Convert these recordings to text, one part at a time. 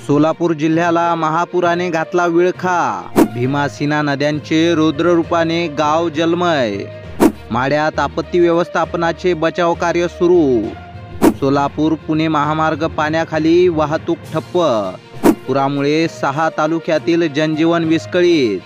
सोलापूर जिल्ह्याला महापुराने घातला विळखा। भीमा सिना नद्यांचे रौद्ररूपाने गाव जलमय। माड्यात आपत्ती व्यवस्थापनाचे बचाव कार्य सुरू। सोलापूर पुणे महामार्ग पाण्याखाली, वाहतूक ठप्प। पुरामुळे 6 तालुक्यातील जनजीवन विस्कळीत।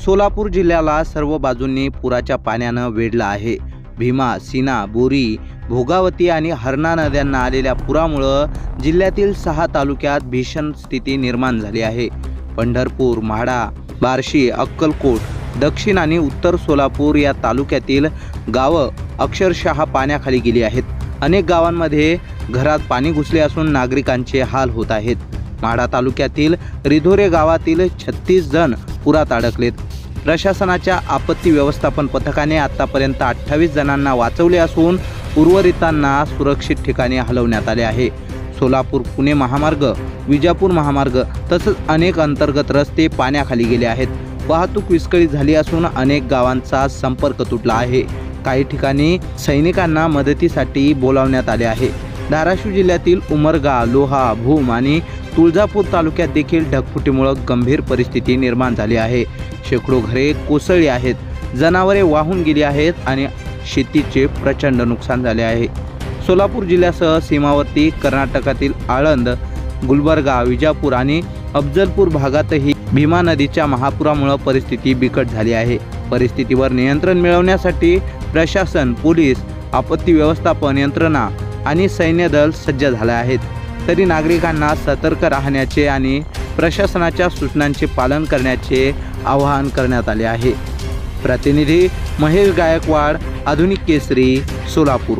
सोलापूर जिल्ह्याला सर्व बाजूंनी पुराच्या पाण्यानं वेढलं आहे। भीमा, सिना, बोरी, भोगावती आणि हरणा नद्यांना आलेल्या पुरामुळे जिल्ह्यातील 6 तालुक्यात भीषण स्थिती निर्माण झाली आहे। पंढरपूर, म्हाडा, बार्शी, अक्कलकोट, दक्षिण आणि उत्तर सोलापूर या तालुक्यातील गावं अक्षरशः पाण्याखाली गेली आहेत। अनेक गावांमध्ये घरात पाणी घुसले असून नागरिकांचे हाल होत आहेत। म्हाडा तालुक्यातील रिधोरे गावातील 36 जण पुरात अडकलेत। प्रशासनाच्या आपत्ती व्यवस्थापन पथकाने आतापर्यंत 28 जणांना वाचवले असून उर्वरितांना सुरक्षित ठिकाणी हलवण्यात आले आहे। सोलापूर पुणे महामार्ग, विजापूर महामार्ग तसंच अनेक अंतर्गत रस्ते पाण्याखाली गेले आहेत। वाहतूक विस्कळीत झाली असून अनेक गावांचा संपर्क तुटला आहे। काही ठिकाणी सैनिकांना मदतीसाठी बोलावण्यात आले आहे। धाराशिव जिल्ह्यातील उमरगा, लोहा, भूम आणि तुळजापूर तालुक्यात देखील ढगफुटीमुळे गंभीर परिस्थिती निर्माण झाली आहे। शेकडो घरे कोसळली आहेत, जनावरे वाहून गेली आहेत आणि शेतीचे प्रचंड नुकसान झाले आहे। सोलापूर जिल्ह्यासह सीमावर्ती कर्नाटकातील आळंद, गुलबर्गा, विजापूर आणि अफजलपूर भागातही भीमा नदीच्या महापुरामुळे परिस्थिती बिकट झाली आहे। परिस्थितीवर नियंत्रण मिळवण्यासाठी प्रशासन, पोलीस, आपत्ती व्यवस्थापन यंत्रणा आणि सैन्य दल सज्ज झाले आहेत। तरी नागरिकांना सतर्क राहण्याचे आणि प्रशासनाच्या सूचनांचे पालन करण्याचे आवाहन करण्यात आले आहे। प्रतिनिधी महेश गायकवाड, आधुनिक केसरी, सोलापूर।